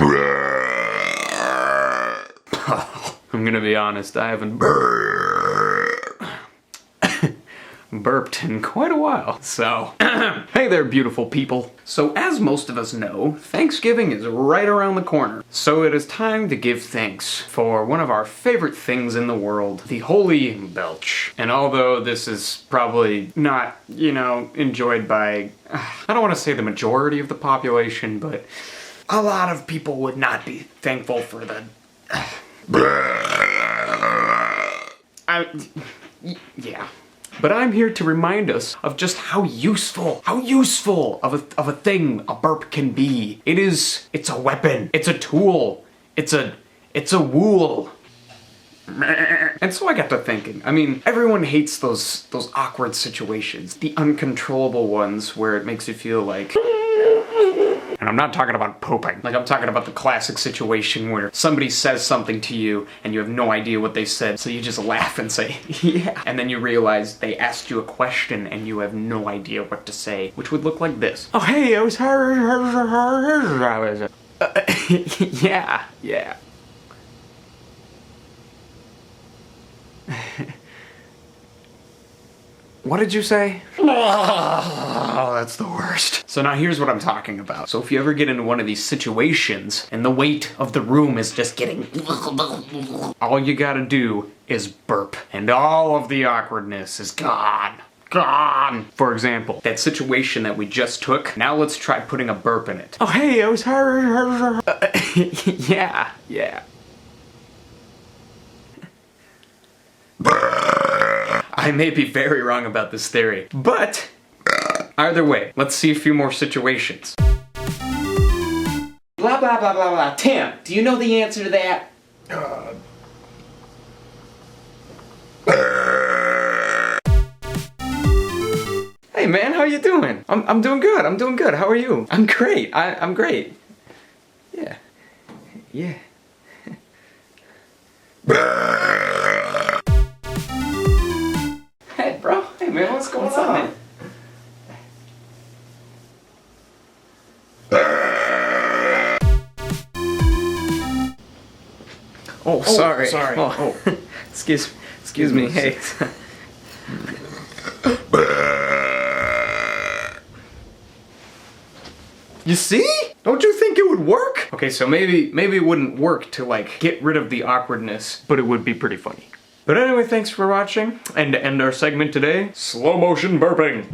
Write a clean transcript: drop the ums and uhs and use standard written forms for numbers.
I'm gonna be honest, I haven't burped in quite a while, so hey there, beautiful people. So as most of us know, Thanksgiving is right around the corner. So it is time to give thanks for one of our favorite things in the world, the Holy Belch. And although this is probably not, enjoyed by, I don't want to say the majority of the population, but a lot of people would not be thankful for the... yeah. But I'm here to remind us of just how useful of a thing a burp can be. It's a weapon, it's a tool, it's a wool. And so I got to thinking, everyone hates those awkward situations, the uncontrollable ones where it makes you feel like... And I'm not talking about pooping. Like, I'm talking about the classic situation where somebody says something to you and you have no idea what they said, so you just laugh and say, yeah. And then you realize they asked you a question and you have no idea what to say, which would look like this. Oh, hey, I was... yeah. What did you say? Oh, that's the worst. So now here's what I'm talking about. So if you ever get into one of these situations and the weight of the room is just getting... all you gotta do is burp. And all of the awkwardness is gone. Gone. For example, that situation that we just took, now let's try putting a burp in it. Oh, hey, I was... yeah. I may be very wrong about this theory, but either way, let's see a few more situations. Blah, blah, blah, blah, blah. Tim, do you know the answer to that? Hey man, how you doing? I'm doing good, How are you? I'm great, I'm great. Yeah. Hey bro, hey man, what's going on, man? Oh, sorry. Oh. Excuse me, hey. You see? Don't you think it would work? Okay, so maybe it wouldn't work to like get rid of the awkwardness, but it would be pretty funny. But anyway, thanks for watching, and to end our segment today, slow motion burping.